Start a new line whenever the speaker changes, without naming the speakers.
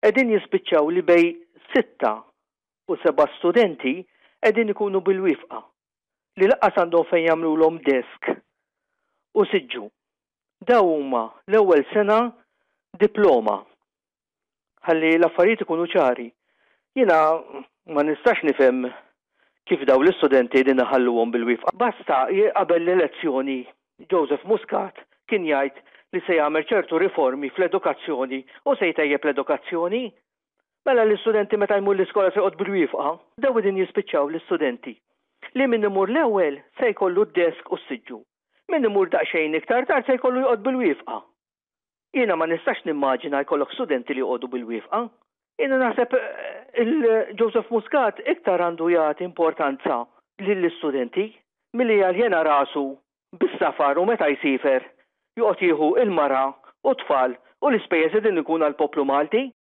qegħdin jispiċċaw li bej 6 u 7 studenti qegħdin ikunu bil-wifqa li laqqas għandhom fejn jagħmluhom desk u siġġu. Daw huma l-ewwel sena diploma. Ħalli l-affarijiet ikunu ċari. Jiena ma nistax nifhem kif daw l-istudenti din iħalluhom bil-wifqa. Basta qabel l-elezzjoni Joseph Muscat kien jgħid li se jagħmel ċertu riformi fl-edukazzjoni u se jtejjeb l-edukazzjoni. Mela l-istudenti meta jmur l-iskola se jqgħod bil-wifqa, daw din jispiċċaw l-istudenti. Li min imur l-ewwel se jkollu d-desk u s-siġġu. Min imur daqsxejn iktar tard se jkollu jqgħod bil-wifqa. Jiena ma nistax nimmaġina jkollok studenti li jqogħdu bil-wifqa. Jiena naħseb il-Joseph Muscat iktar għandu jagħti importanza lill-istudenti milli jena rasu bis-safar u meta jsifer joqgħod jieħu il-mara u tfal u l-ispejjeż qegħdin ikun għall-poplu Malti.